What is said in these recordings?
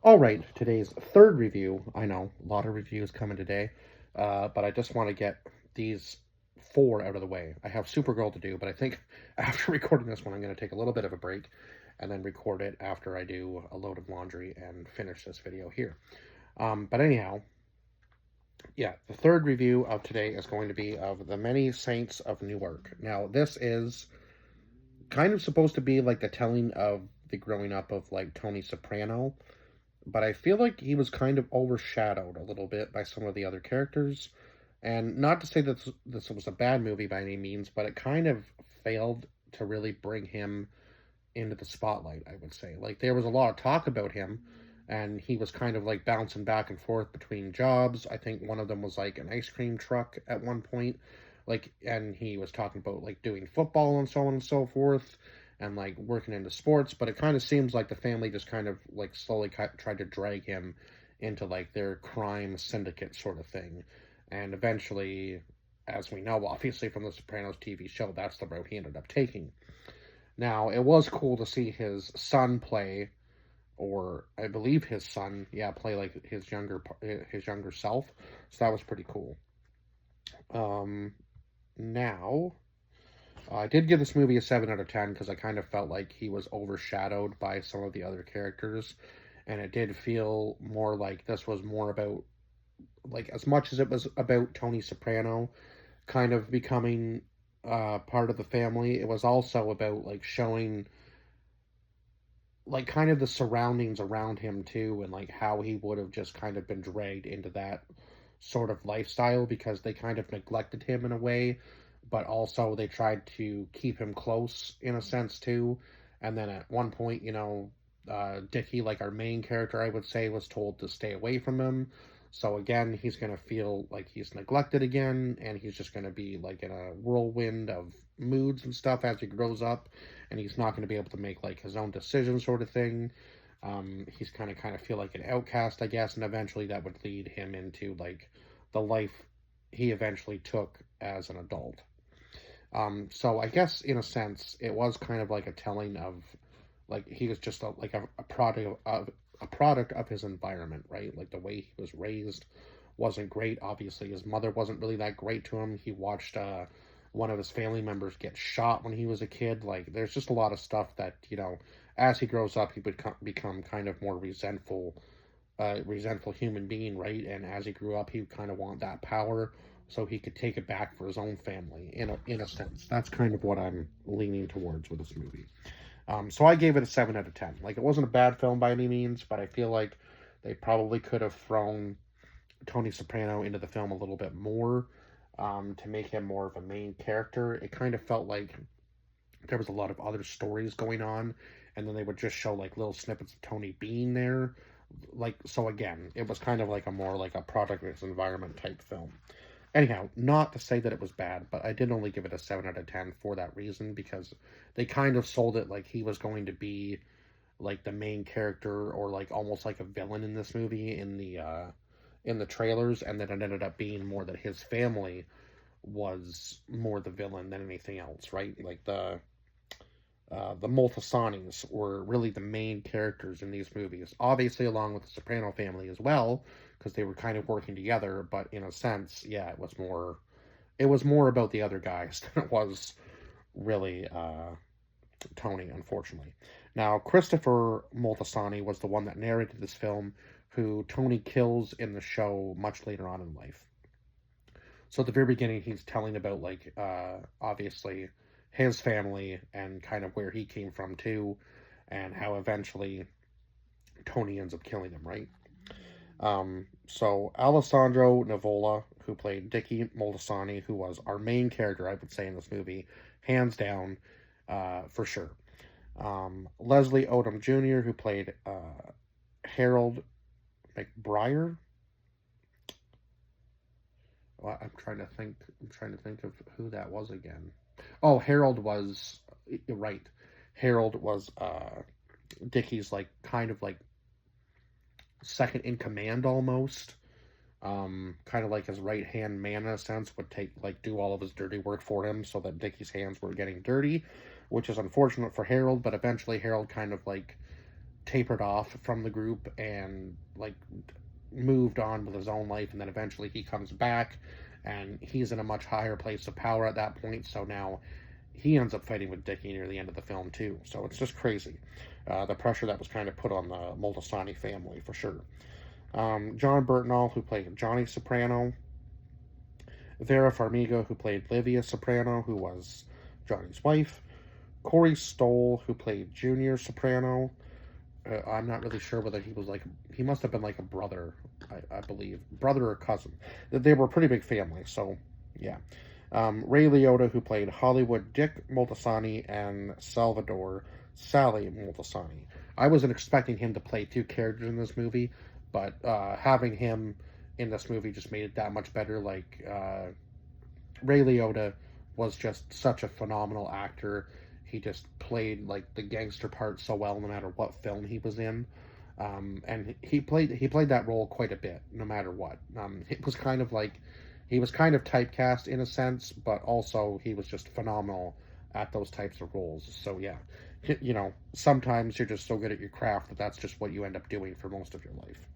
All right, today's third review. I know, a lot of reviews coming today, but I just want to get these four out of the way. I have Supergirl to do, but I think after recording this one, I'm going to take a little bit of a break and then record it after I do a load of laundry and finish this video here. But anyhow, yeah, the third review of today is going to be of The Many Saints of Newark. Now, this is kind of supposed to be like the telling of the growing up of like Tony Soprano, but I feel like he was kind of overshadowed a little bit by some of the other characters. And not to say that this was a bad movie by any means, but it kind of failed to really bring him into the spotlight, I would say. Like, there was a lot of talk about him, and he was kind of like bouncing back and forth between jobs. I think one of them was like an ice cream truck at one point. Like, and he was talking about like doing football and so on and so forth and like working into sports, but it kind of seems like the family just kind of like slowly tried to drag him into like their crime syndicate sort of thing. And eventually, as we know, obviously from the Sopranos TV show, that's the route he ended up taking. Now, it was cool to see his son play, or I believe his son, yeah, play like his younger self. So that was pretty cool. Um, now, I did give this movie a 7 out of 10 because I kind of felt like he was overshadowed by some of the other characters. And it did feel more like this was more about, like, as much as it was about Tony Soprano kind of becoming part of the family, it was also about, like, showing, like, kind of the surroundings around him, too, and, like, how he would have just kind of been dragged into that sort of lifestyle because they kind of neglected him in a way, but also they tried to keep him close in a sense too. And then at one point, Dickie, like our main character, I would say, was told to stay away from him. So again, he's gonna feel like he's neglected again, and he's just gonna be like in a whirlwind of moods and stuff as he grows up, and he's not gonna be able to make like his own decisions, sort of thing. He's kind of feel like an outcast, I guess, and eventually that would lead him into like the life he eventually took as an adult. So I guess in a sense, it was kind of like a telling of like he was just a product of his environment, right? Like the way he was raised wasn't great. Obviously, his mother wasn't really that great to him. He watched one of his family members get shot when he was a kid. Like, there's just a lot of stuff that as he grows up, he would become kind of more resentful human being, right? And as he grew up, he would kind of want that power so he could take it back for his own family. In a sense, that's kind of what I'm leaning towards with this movie. So I gave it a 7 out of 10. Like, it wasn't a bad film by any means, but I feel like they probably could have thrown Tony Soprano into the film a little bit more to make him more of a main character. It kind of felt like there was a lot of other stories going on, and then they would just show like little snippets of Tony being there. Like, so again, it was kind of like a more like a product of its environment type film. Anyhow, not to say that it was bad, but I did only give it a 7 out of 10 for that reason, because they kind of sold it like he was going to be like the main character or like almost like a villain in this movie in the trailers, and then it ended up being more that his family was more the villain than anything else, right? Like the Moltisanis were really the main characters in these movies, obviously along with the Soprano family as well, because they were kind of working together. But in a sense, yeah, it was more about the other guys than it was really Tony, unfortunately. Now, Christopher Moltisani was the one that narrated this film, who Tony kills in the show much later on in life. So at the very beginning, he's telling about like obviously his family and kind of where he came from too, and how eventually Tony ends up killing him, right? So Alessandro Nivola, who played Dickie Moltisanti, who was our main character, I would say, in this movie, hands down, for sure. Leslie Odom Jr., who played Harold McBriar. Well, I'm trying to think. I'm trying to think of who that was again. Oh, Harold was right. Harold was Dickie's like kind of like second in command almost. Kind of like his right hand man in a sense, would do all of his dirty work for him, so that Dickie's hands were getting dirty, which is unfortunate for Harold. But eventually, Harold kind of like tapered off from the group and like moved on with his own life, and then eventually he comes back and he's in a much higher place of power at that point. So now he ends up fighting with Dickie near the end of the film too. So it's just crazy, the pressure that was kind of put on the Moltisanti family for sure. John Burtnall, who played Johnny Soprano, Vera Farmiga, who played Livia Soprano, who was Johnny's wife, Corey Stoll, who played Junior Soprano. I'm not really sure whether he was like, he must have been like a brother, I believe, brother or cousin. They were a pretty big family, so yeah. Ray Liotta, who played Hollywood Dick Moltisanti, and Salvador Sally Moltisanti. I wasn't expecting him to play two characters in this movie, but having him in this movie just made it that much better. Like, Ray Liotta was just such a phenomenal actor. He just played like the gangster part so well, no matter what film he was in, and he played that role quite a bit, no matter what. It was kind of like he was kind of typecast in a sense, but also he was just phenomenal at those types of roles. So yeah, you know, sometimes you're just so good at your craft that that's just what you end up doing for most of your life.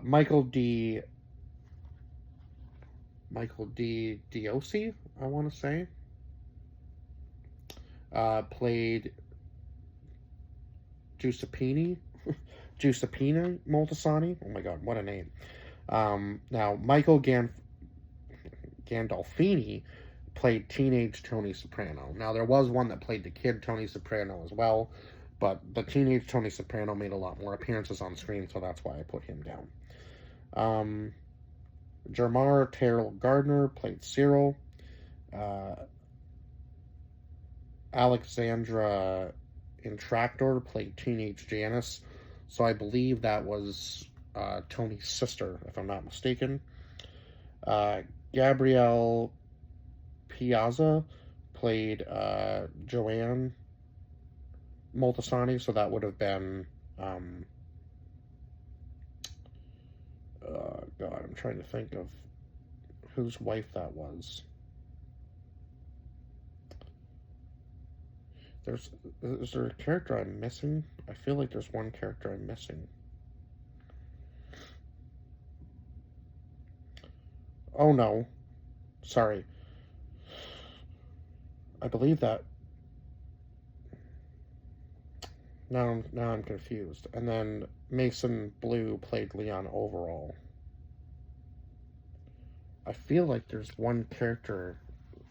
Michael D. Diosi, I want to say, played Giuseppini Moltisanti. Oh my God, what a name! Now Michael Gandolfini played teenage Tony Soprano. Now there was one that played the kid Tony Soprano as well, but the teenage Tony Soprano made a lot more appearances on screen, so that's why I put him down. Jermar Terrell Gardner played Cyril. Alexandra Intractor played teenage Janice. So I believe that was Tony's sister, if I'm not mistaken. Gabrielle Piazza played Joanne Moltisanti, so that would have been God, I'm trying to think of whose wife that was. Is there a character I'm missing? I feel like there's one character I'm missing. Oh no, sorry. I believe that. Now I'm confused. And then Mason Blue played Leon Overall. I feel like there's one character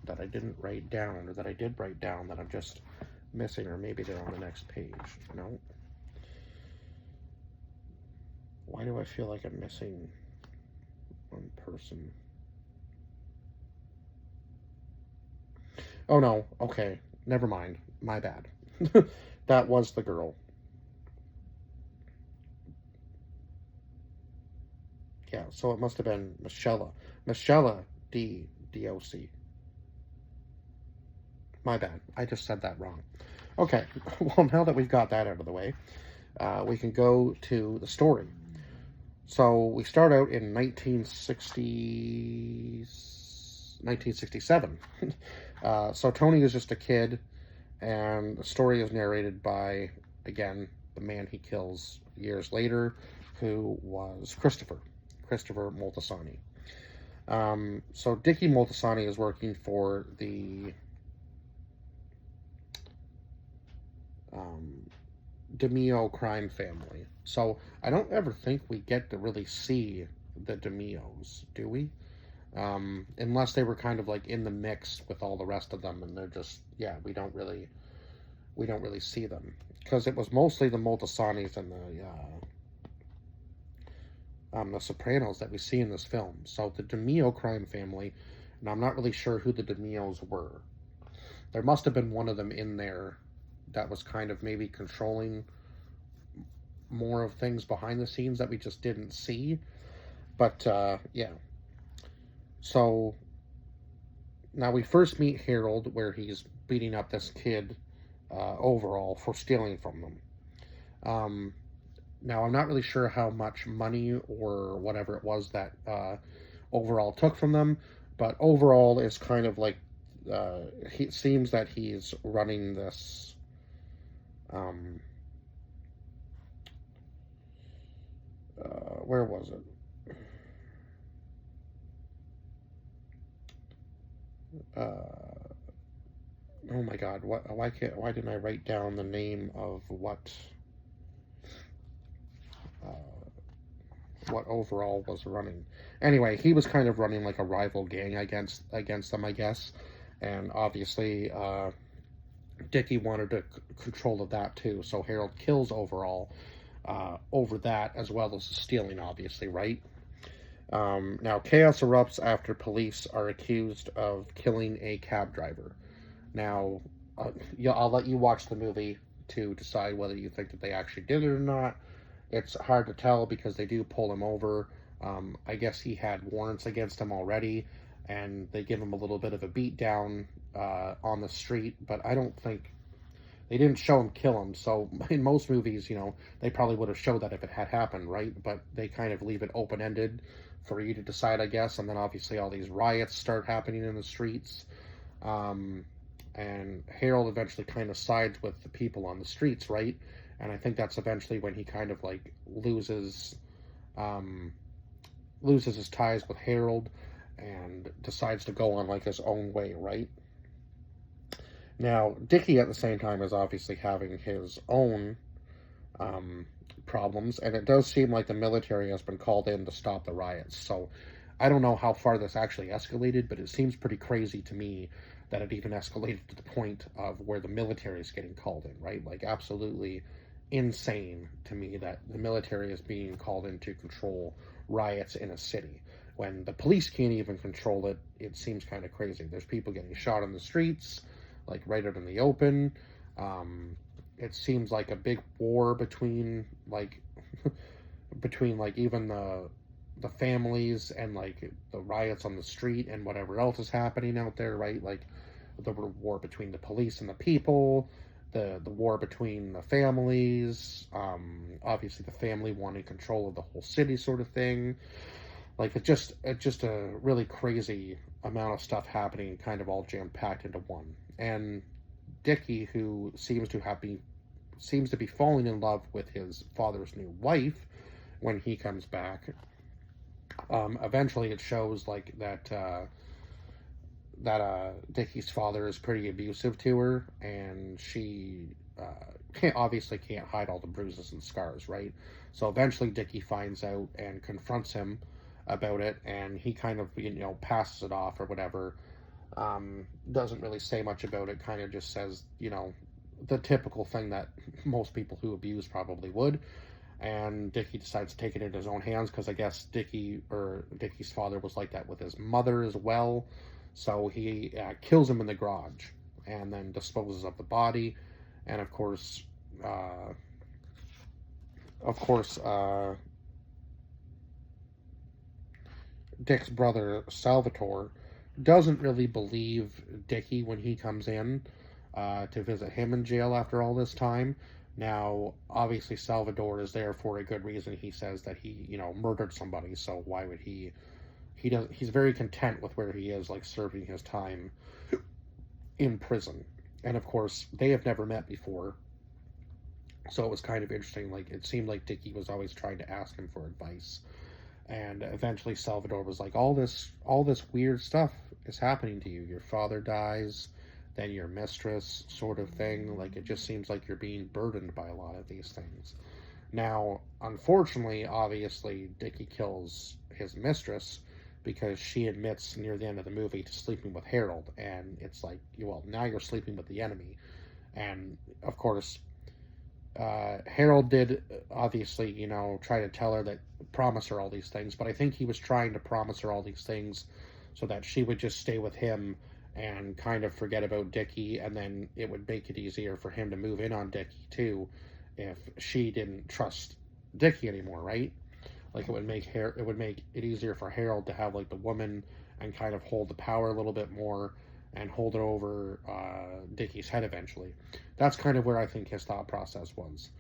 that I didn't write down, or that I did write down, that I'm just missing, or maybe they're on the next page. No. Why do I feel like I'm missing one person? Oh no, okay. Never mind. My bad. That was the girl. Yeah, so it must have been Michelle D.O.C. My bad. I just said that wrong. Okay, well, now that we've got that out of the way, we can go to the story. So we start out in 1967. So Tony is just a kid, and the story is narrated by, again, the man he kills years later, who was Christopher Moltisanti. So Dickie Moltisanti is working for the DeMio crime family. So I don't ever think we get to really see the DeMios, do we? Unless they were kind of like in the mix with all the rest of them, and they're just, yeah, we don't really see them, because it was mostly the Moltisantis and the Sopranos that we see in this film. So the DeMio crime family, and I'm not really sure who the DeMios were. There must have been one of them in there that was kind of maybe controlling more of things behind the scenes that we just didn't see. But yeah. So now we first meet Harold, where he's beating up this kid Overall for stealing from them. Now I'm not really sure how much money or whatever it was that Overall took from them, but Overall is kind of like, it seems that he's running this Um, where was it? Uh, oh my God! Why didn't I write down the name of what overall was running? Anyway, he was kind of running like a rival gang against them, I guess, and obviously Dickie wanted to control of that too. So Harold kills overall over that, as well as stealing, obviously, right? Now, chaos erupts after police are accused of killing a cab driver. Now, yeah, I'll let you watch the movie to decide whether you think that they actually did it or not. It's hard to tell because they do pull him over. I guess he had warrants against him already, and they give him a little bit of a beat down on the street, but I don't think they didn't show him kill him. So in most movies, they probably would have showed that if it had happened, right? But they kind of leave it open ended for you to decide, I guess. And then obviously all these riots start happening in the streets. Um, and Harold eventually kind of sides with the people on the streets, right? And I think that's eventually when he kind of like um, loses his ties with Harold and decides to go on like his own way, right? Now, Dickie at the same time is obviously having his own um, problems, and it does seem like the military has been called in to stop the riots. So I don't know how far this actually escalated, but it seems pretty crazy to me that it even escalated to the point of where the military is getting called in, right? Like, absolutely insane to me that the military is being called in to control riots in a city. When the police can't even control it, it seems kind of crazy. There's people getting shot in the streets, like right out in the open. It seems like a big war between like even the families and like the riots on the street and whatever else is happening out there, right? Like the war between the police and the people, the war between the families, obviously the family wanting control of the whole city, sort of thing. Like it's just a really crazy amount of stuff happening, kind of all jam packed into one. And Dickie, who seems to be falling in love with his father's new wife when he comes back. Eventually, it shows like that Dickie's father is pretty abusive to her, and she can't hide all the bruises and scars, right? So eventually, Dickie finds out and confronts him about it, and he kind of passes it off or whatever. Doesn't really say much about it. Kind of just says the typical thing that most people who abuse probably would. And Dickie decides to take it into his own hands because I guess Dickie's father was like that with his mother as well. So he kills him in the garage and then disposes of the body. And uh, of course, Dick's brother Salvatore doesn't really believe Dickie when he comes in to visit him in jail after all this time. Now, obviously, Salvador is there for a good reason. He says that he, murdered somebody. So why would he? He's very content with where he is, like serving his time in prison. And of course, they have never met before, so it was kind of interesting. Like it seemed like Dickie was always trying to ask him for advice, and eventually Salvador was like, all this weird stuff is happening to you. Your father dies, then your mistress, sort of thing. Like it just seems like you're being burdened by a lot of these things. Now, unfortunately, obviously, Dickie kills his mistress because she admits near the end of the movie to sleeping with Harold, and it's like, well, now you're sleeping with the enemy. And of course, Harold did obviously, try to tell her that, promise her all these things, but I think he was trying to promise her all these things so that she would just stay with him and kind of forget about Dickie, and then it would make it easier for him to move in on Dickie too if she didn't trust Dickie anymore, right? Like it would make it easier for Harold to have like the woman and kind of hold the power a little bit more and hold it over Dickie's head eventually. That's kind of where I think his thought process was.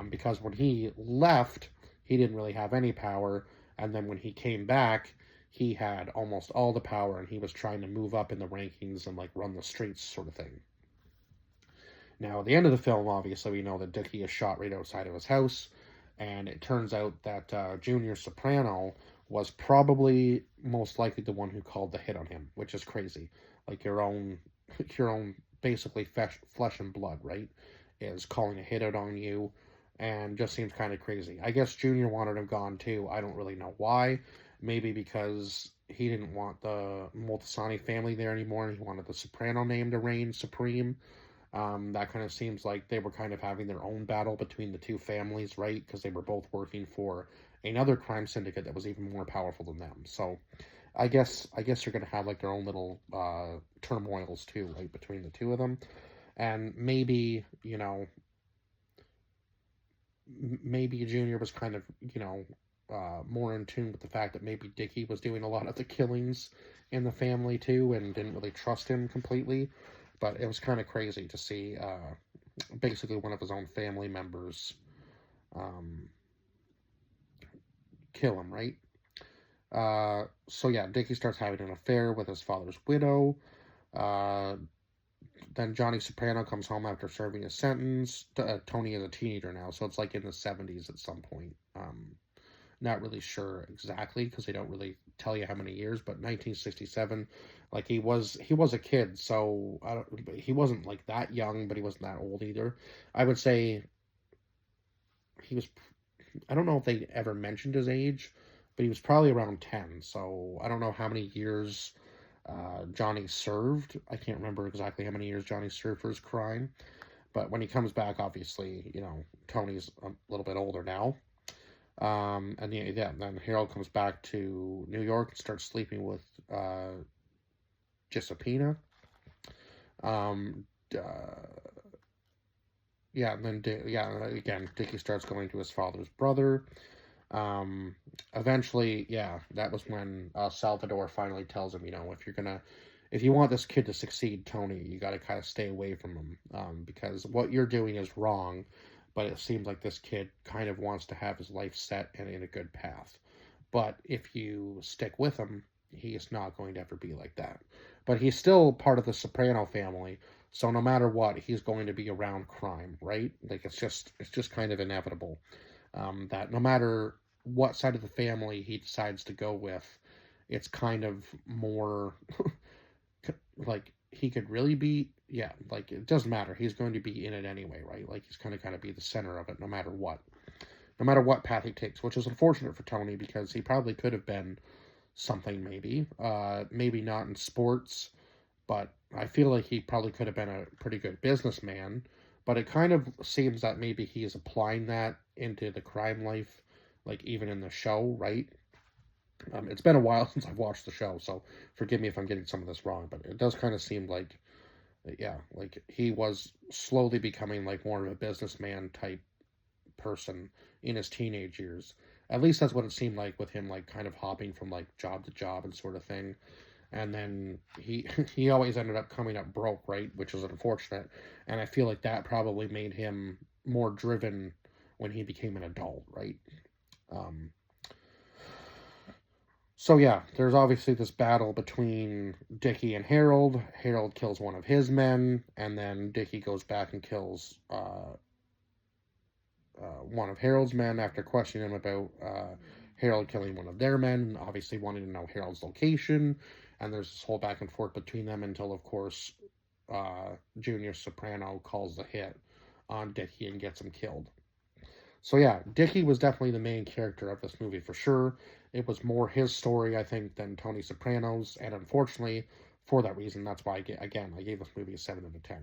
Because when he left, he didn't really have any power, and then when he came back, he had almost all the power, and he was trying to move up in the rankings and like run the streets, sort of thing. Now, at the end of the film, obviously, we know that Dickie is shot right outside of his house, and it turns out that Junior Soprano was probably most likely the one who called the hit on him, which is crazy. Like your own basically flesh and blood, right? Is calling a hit out on you, and just seems kind of crazy. I guess Junior wanted him gone too. I don't really know why. Maybe because he didn't want the Moltisanti family there anymore, and he wanted the Soprano name to reign supreme. That kind of seems like they were kind of having their own battle between the two families, right? Because they were both working for another crime syndicate that was even more powerful than them. So I guess they're gonna have like their own little turmoils too, right, between the two of them. And maybe maybe Junior was kind of more in tune with the fact that maybe Dickie was doing a lot of the killings in the family too, and didn't really trust him completely. But it was kind of crazy to see basically one of his own family members um, kill him, right? So yeah, Dickie starts having an affair with his father's widow. Uh, then Johnny Soprano comes home after serving his sentence. Tony is a teenager now, so it's like in the 70s at some point. Not really sure exactly because they don't really tell you how many years, but 1967, like he was a kid, so he wasn't like that young, but he wasn't that old either. I would say he was. I don't know if they ever mentioned his age, but he was probably around 10. So I don't know how many years Johnny served. I can't remember exactly how many years Johnny served for his crime. But when he comes back, obviously, Tony's a little bit older now. And yeah, then Harold comes back to New York and starts sleeping with Giuseppina. Um, uh, yeah, and then yeah, again, Dickie starts going to his father's brother. Um, Eventually, yeah, that was when Salvador finally tells him, if you want this kid to succeed, Tony, you got to kind of stay away from him, because what you're doing is wrong. But it seems like this kid kind of wants to have his life set and in a good path. But if you stick with him, he is not going to ever be like that. But he's still part of the Soprano family, so no matter what, he's going to be around crime, right? Like it's just kind of inevitable that no matter what side of the family he decides to go with, it's kind of more like he could really be, yeah, like it doesn't matter. He's going to be in it anyway, right? Like he's going to kind of be the center of it no matter what. No matter what path he takes, which is unfortunate for Tony because he probably could have been something maybe. Maybe not in sports, but I feel like he probably could have been a pretty good businessman. But it kind of seems that maybe he is applying that into the crime life, like even in the show, right? It's been a while since I've watched the show, so forgive me if I'm getting some of this wrong, but it does kind of seem like, yeah, like he was slowly becoming like more of a businessman type person in his teenage years. At least that's what it seemed like with him, like kind of hopping from like job to job and sort of thing. And then he he always ended up coming up broke, right? Which is unfortunate. And I feel like that probably made him more driven when he became an adult, right? Um, so yeah, there's obviously this battle between Dickie and Harold. Harold kills one of his men, and then Dickie goes back and kills one of Harold's men after questioning him about Harold killing one of their men, obviously wanting to know Harold's location. And there's this whole back and forth between them until, of course, Junior Soprano calls the hit on Dickie and gets him killed. So yeah, Dickie was definitely the main character of this movie for sure. It was more his story, I think, than Tony Soprano's, and unfortunately, for that reason, that's why I gave this movie a 7 out of 10.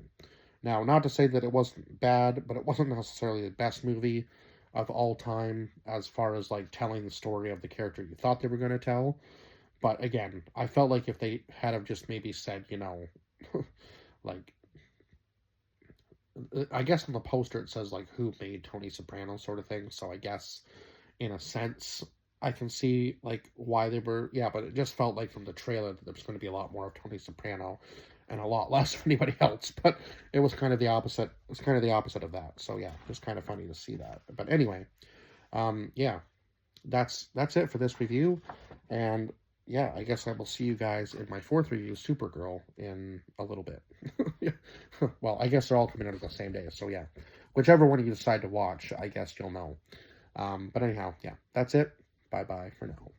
Now, not to say that it wasn't bad, but it wasn't necessarily the best movie of all time as far as like telling the story of the character you thought they were going to tell. But again, I felt like if they had have just maybe said, like I guess on the poster it says like who made Tony Soprano sort of thing. So I guess in a sense I can see like why they were, yeah, but it just felt like from the trailer that there was going to be a lot more of Tony Soprano and a lot less of anybody else. But it was kind of the opposite. It was kind of the opposite of that. So yeah, it was kind of funny to see that. But anyway, yeah, that's it for this review, and yeah, I guess I will see you guys in my fourth review, Supergirl, in a little bit. Well, I guess they're all coming out at the same day, so yeah. Whichever one you decide to watch, I guess you'll know. But anyhow, yeah, that's it. Bye bye for now.